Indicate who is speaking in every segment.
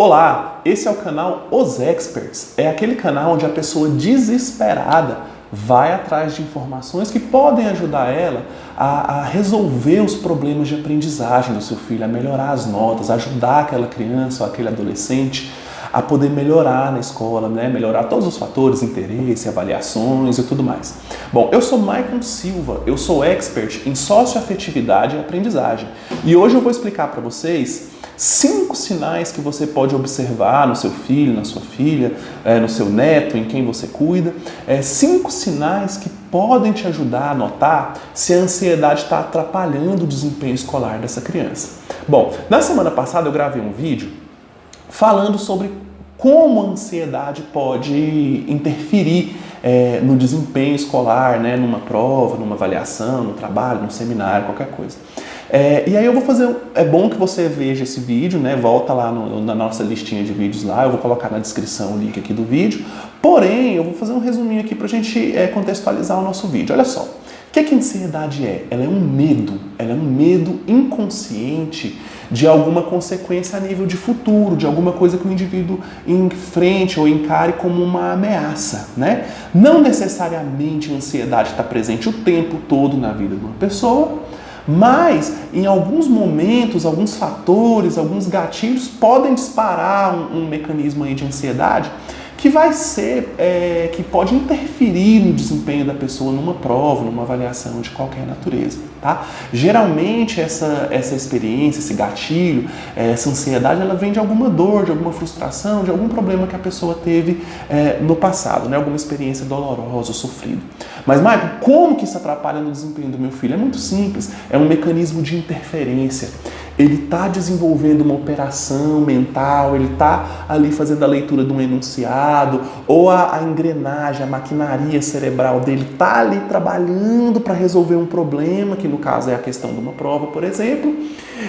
Speaker 1: Olá, esse é o canal Os Experts. É aquele canal onde a pessoa desesperada vai atrás de informações que podem ajudar ela a resolver os problemas de aprendizagem do seu filho, a melhorar as notas, ajudar aquela criança ou aquele adolescente a poder melhorar na escola, né? Melhorar todos os fatores, interesse, avaliações e tudo mais. Bom, eu sou Maicon Silva, eu sou expert em socioafetividade e aprendizagem. E hoje eu vou explicar para vocês 5 sinais que você pode observar no seu filho, na sua filha, no seu neto, em quem você cuida. 5 sinais que podem te ajudar a notar se a ansiedade está atrapalhando o desempenho escolar dessa criança. Bom, na semana passada eu gravei um vídeo falando sobre como a ansiedade pode interferir no desempenho escolar, né, numa prova, numa avaliação, no trabalho, no seminário, qualquer coisa. E aí eu vou fazer, é bom que você veja esse vídeo, né? Volta lá na nossa listinha de vídeos lá, eu vou colocar na descrição o link aqui do vídeo. Porém, eu vou fazer um resuminho aqui pra gente contextualizar o nosso vídeo. Olha só, o que a ansiedade é? Ela é um medo inconsciente de alguma consequência a nível de futuro, de alguma coisa que o indivíduo enfrente ou encare como uma ameaça, né? Não necessariamente a ansiedade está presente o tempo todo na vida de uma pessoa, mas em alguns momentos, alguns fatores, alguns gatilhos podem disparar um mecanismo aí de ansiedade que vai ser, que pode interferir no desempenho da pessoa numa prova, numa avaliação de qualquer natureza, tá? Geralmente essa experiência, esse gatilho, essa ansiedade, ela vem de alguma dor, de alguma frustração, de algum problema que a pessoa teve no passado, né? Alguma experiência dolorosa, sofrida. Mas, Maicon, como que isso atrapalha no desempenho do meu filho? É muito simples, é um mecanismo de interferência. Ele está desenvolvendo uma operação mental, ele está ali fazendo a leitura de um enunciado, ou a engrenagem, a maquinaria cerebral dele está ali trabalhando para resolver um problema, que no caso é a questão de uma prova, por exemplo,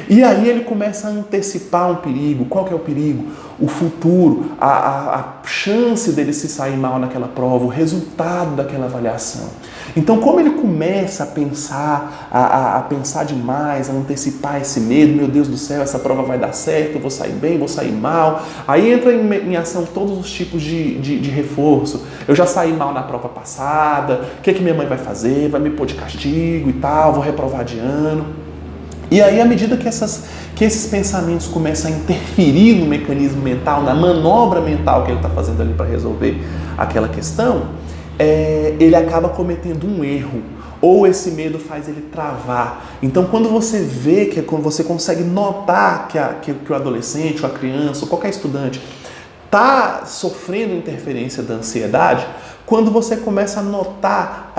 Speaker 1: e aí ele começa a antecipar um perigo. Qual que é o perigo? O futuro, a chance dele se sair mal naquela prova, o resultado daquela avaliação. Então, como ele começa a pensar, a pensar demais, a antecipar esse medo, meu Deus do céu, essa prova vai dar certo, eu vou sair bem, vou sair mal, aí entra em ação todos os tipos de reforço. Eu já saí mal na prova passada, o que minha mãe vai fazer? Vai me pôr de castigo e tal, vou reprovar de ano. E aí, à medida que esses pensamentos começam a interferir no mecanismo mental, na manobra mental que ele está fazendo ali para resolver aquela questão, ele acaba cometendo um erro, ou esse medo faz ele travar. Então, quando você vê, quando você consegue notar que o adolescente, ou a criança, ou qualquer estudante está sofrendo interferência da ansiedade, quando você começa a notar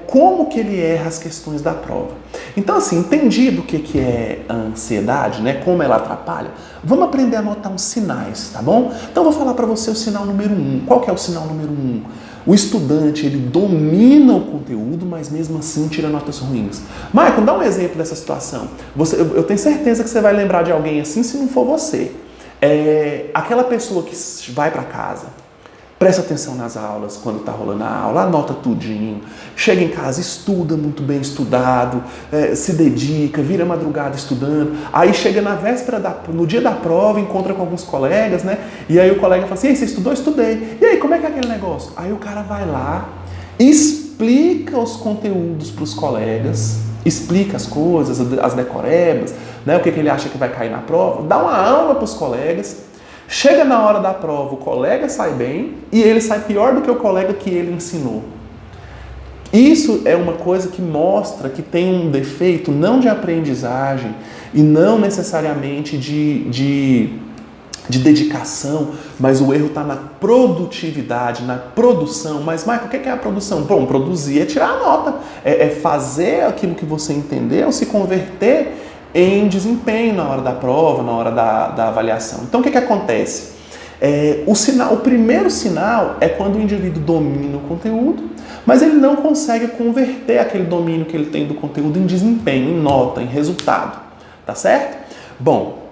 Speaker 1: como que ele erra as questões da prova. Então, assim, entendido o que é a ansiedade, né, como ela atrapalha, vamos aprender a notar uns sinais, tá bom? Então, eu vou falar para você o sinal número 1. Qual que é o sinal número 1? O estudante, ele domina o conteúdo, mas mesmo assim tira notas ruins. Maicon, dá um exemplo dessa situação. Eu tenho certeza que você vai lembrar de alguém assim, se não for você. Aquela pessoa que vai para casa, presta atenção nas aulas, quando está rolando a aula, anota tudinho, chega em casa, estuda muito bem estudado, se dedica, vira madrugada estudando, aí chega na véspera, no dia da prova, encontra com alguns colegas, né? E aí o colega fala assim, ei, você estudou? Estudei. E aí, como é que é aquele negócio? Aí o cara vai lá, explica os conteúdos para os colegas, explica as coisas, as decorebas, né? O que ele acha que vai cair na prova, dá uma aula para os colegas. Chega na hora da prova, o colega sai bem e ele sai pior do que o colega que ele ensinou. Isso é uma coisa que mostra que tem um defeito não de aprendizagem e não necessariamente de dedicação, mas o erro está na produtividade, na produção. Mas, Maicon, o que é a produção? Bom, produzir é tirar a nota, é fazer aquilo que você entendeu se converter em desempenho na hora da prova, na hora da avaliação. Então, o que acontece? O primeiro sinal é quando o indivíduo domina o conteúdo, mas ele não consegue converter aquele domínio que ele tem do conteúdo em desempenho, em nota, em resultado. Tá certo? Bom,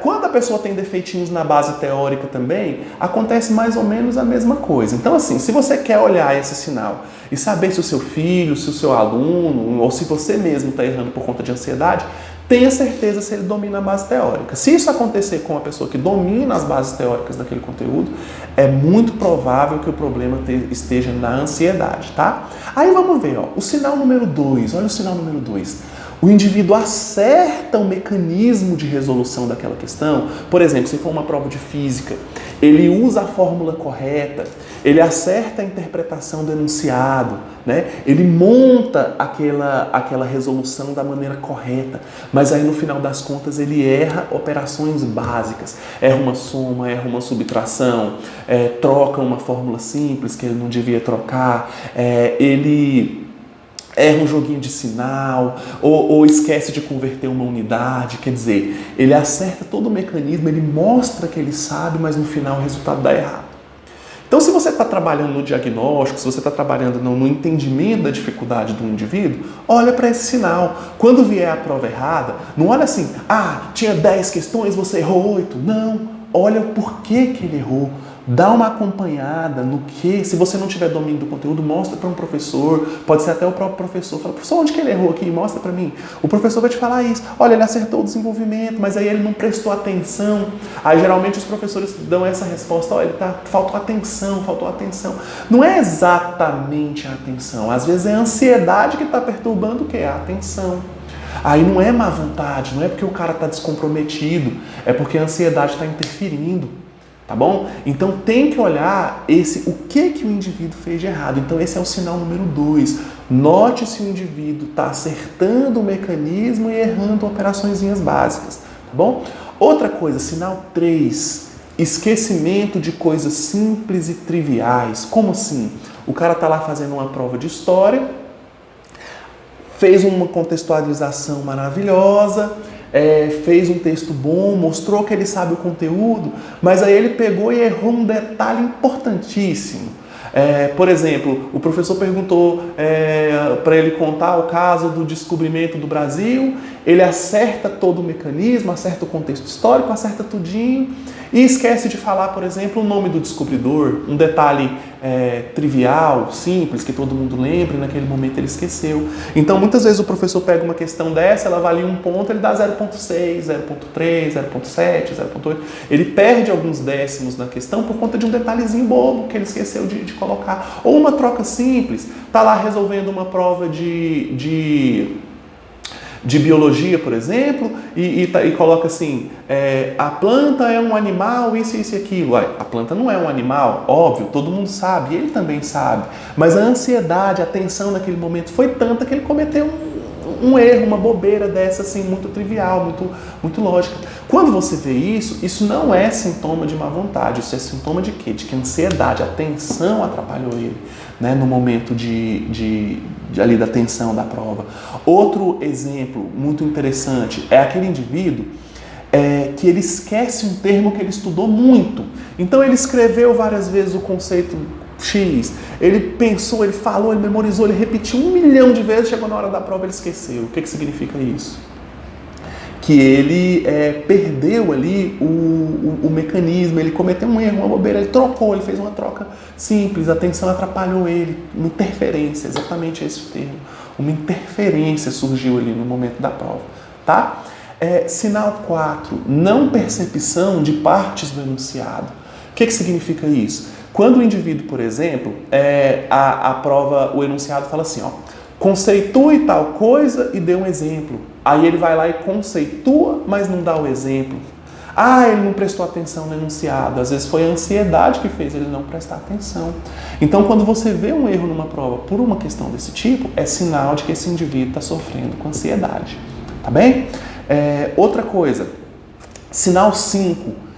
Speaker 1: quando a pessoa tem defeitinhos na base teórica também, acontece mais ou menos a mesma coisa. Então, assim, se você quer olhar esse sinal e saber se o seu filho, se o seu aluno, ou se você mesmo está errando por conta de ansiedade, tenha certeza se ele domina a base teórica. Se isso acontecer com uma pessoa que domina as bases teóricas daquele conteúdo, é muito provável que o problema esteja na ansiedade, tá? Aí vamos ver, ó, o sinal número 2, olha o sinal número 2. O indivíduo acerta o mecanismo de resolução daquela questão. Por exemplo, se for uma prova de física, ele usa a fórmula correta, ele acerta a interpretação do enunciado, né? Ele monta aquela resolução da maneira correta, mas aí no final das contas ele erra operações básicas, erra uma soma, erra uma subtração, troca uma fórmula simples que ele não devia trocar, ele erra um joguinho de sinal, ou esquece de converter uma unidade, quer dizer, ele acerta todo o mecanismo, ele mostra que ele sabe, mas no final o resultado dá errado. Então, se você está trabalhando no diagnóstico, se você está trabalhando no entendimento da dificuldade do indivíduo, olha para esse sinal. Quando vier a prova errada, não olha assim, tinha 10 questões, você errou 8. Não, olha o porquê que ele errou. Dá uma acompanhada no que, se você não tiver domínio do conteúdo, mostra para um professor, pode ser até o próprio professor, fala, professor, onde que ele errou aqui? Mostra para mim. O professor vai te falar isso, olha, ele acertou o desenvolvimento, mas aí ele não prestou atenção. Aí geralmente os professores dão essa resposta, olha, faltou atenção. Não é exatamente a atenção, às vezes é a ansiedade que está perturbando o quê? A atenção. Aí não é má vontade, não é porque o cara está descomprometido, é porque a ansiedade está interferindo. Tá bom? Então tem que olhar o que o indivíduo fez de errado. Então esse é o sinal número 2. Note se o indivíduo está acertando o mecanismo e errando operaçõezinhas básicas. Tá bom? Outra coisa, sinal 3. Esquecimento de coisas simples e triviais. Como assim? O cara está lá fazendo uma prova de história, fez uma contextualização maravilhosa, fez um texto bom, mostrou que ele sabe o conteúdo, mas aí ele pegou e errou um detalhe importantíssimo. Por exemplo, o professor perguntou para ele contar o caso do descobrimento do Brasil, ele acerta todo o mecanismo, acerta o contexto histórico, acerta tudinho e esquece de falar, por exemplo, o nome do descobridor, um detalhe trivial, simples, que todo mundo lembra e naquele momento ele esqueceu. Então, muitas vezes o professor pega uma questão dessa, ela avalia um ponto, ele dá 0,6, 0,3, 0,7, 0,8. Ele perde alguns décimos na questão por conta de um detalhezinho bobo que ele esqueceu de colocar. Ou uma troca simples, está lá resolvendo uma prova de biologia, por exemplo, e coloca assim, a planta é um animal, isso e aquilo. A planta não é um animal, óbvio, todo mundo sabe, ele também sabe, mas a ansiedade, a tensão naquele momento foi tanta que ele cometeu um erro, uma bobeira dessa assim, muito trivial, muito lógica. Quando você vê isso não é sintoma de má vontade, isso é sintoma de quê? De que a ansiedade, a tensão atrapalhou ele, né, no momento ali da tensão da prova. Outro exemplo muito interessante é aquele indivíduo que ele esquece um termo que ele estudou muito. Então ele escreveu várias vezes o conceito X, ele pensou, ele falou, ele memorizou, ele repetiu 1 milhão de vezes, chegou na hora da prova ele esqueceu. O que significa isso? Que ele perdeu ali o mecanismo, ele cometeu um erro, uma bobeira, ele trocou, ele fez uma troca simples, a atenção atrapalhou ele, uma interferência, exatamente esse o termo. Uma interferência surgiu ali no momento da prova, tá? Sinal 4, não percepção de partes do enunciado. O que significa isso? Quando o indivíduo, por exemplo, a prova, o enunciado fala assim, ó, conceitue tal coisa e dê um exemplo. Aí ele vai lá e conceitua, mas não dá o exemplo. Ele não prestou atenção no enunciado. Às vezes foi a ansiedade que fez ele não prestar atenção. Então, quando você vê um erro numa prova por uma questão desse tipo, é sinal de que esse indivíduo está sofrendo com ansiedade. Tá bem? Outra coisa, sinal 5.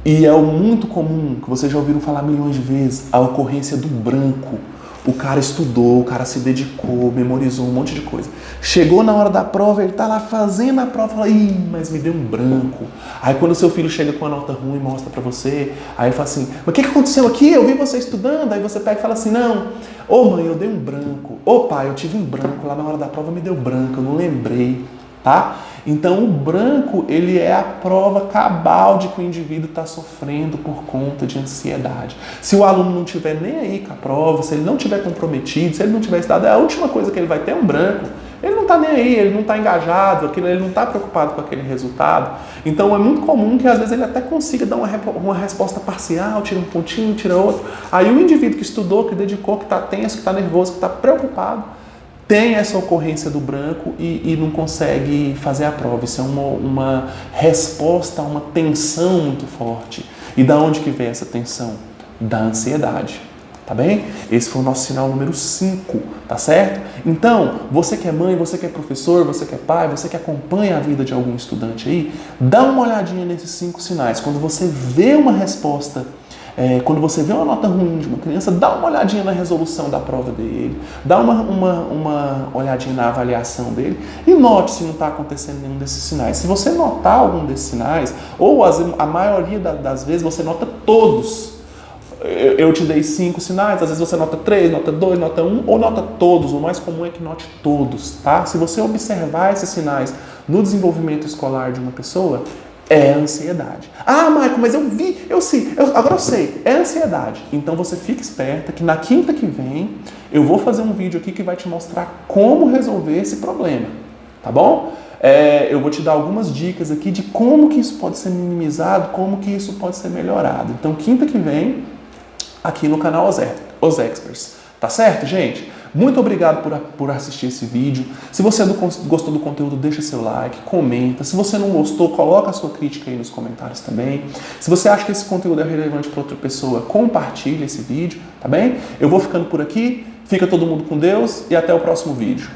Speaker 1: E é o muito comum, que vocês já ouviram falar milhões de vezes, a ocorrência do branco. O cara estudou, o cara se dedicou, memorizou um monte de coisa. Chegou na hora da prova, ele tá lá fazendo a prova, fala, mas me deu um branco. Aí quando o seu filho chega com uma nota ruim e mostra pra você, aí fala assim, mas o que aconteceu aqui? Eu vi você estudando. Aí você pega e fala assim, não, mãe, eu dei um branco. Pai, eu tive um branco, lá na hora da prova me deu branco, eu não lembrei, tá? Então o branco, ele é a prova cabal de que o indivíduo está sofrendo por conta de ansiedade. Se o aluno não estiver nem aí com a prova, se ele não estiver comprometido, se ele não tiver estudado, a última coisa que ele vai ter é um branco. ele não está nem aí, ele não está engajado, ele não está preocupado com aquele resultado. Então é muito comum que às vezes ele até consiga dar uma resposta parcial, tira um pontinho, tira outro. Aí o indivíduo que estudou, que dedicou, que está tenso, que está nervoso, que está preocupado, tem essa ocorrência do branco e não consegue fazer a prova. Isso é uma resposta a uma tensão muito forte. E da onde que vem essa tensão? Da ansiedade. Tá bem? Esse foi o nosso sinal número 5, tá certo? Então, você que é mãe, você que é professor, você que é pai, você que acompanha a vida de algum estudante aí, dá uma olhadinha nesses 5 sinais. Quando você vê uma resposta, quando você vê uma nota ruim de uma criança, dá uma olhadinha na resolução da prova dele, dá uma olhadinha na avaliação dele e note se não está acontecendo nenhum desses sinais. Se você notar algum desses sinais, ou a maioria das vezes você nota todos, eu te dei 5 sinais, às vezes você nota 3, nota 2, nota 1 ou nota todos. O mais comum é que note todos, tá? Se você observar esses sinais no desenvolvimento escolar de uma pessoa, é ansiedade. Ah, Maico, mas eu vi, agora eu sei, é ansiedade. Então você fica esperta que na quinta que vem eu vou fazer um vídeo aqui que vai te mostrar como resolver esse problema, tá bom? Eu vou te dar algumas dicas aqui de como que isso pode ser minimizado, como que isso pode ser melhorado. Então quinta que vem, aqui no canal Os Experts. Tá certo, gente? Muito obrigado por assistir esse vídeo. Se você gostou do conteúdo, deixa seu like, comenta. Se você não gostou, coloca a sua crítica aí nos comentários também. Se você acha que esse conteúdo é relevante para outra pessoa, compartilhe esse vídeo, tá bem? Eu vou ficando por aqui. Fica todo mundo com Deus e até o próximo vídeo.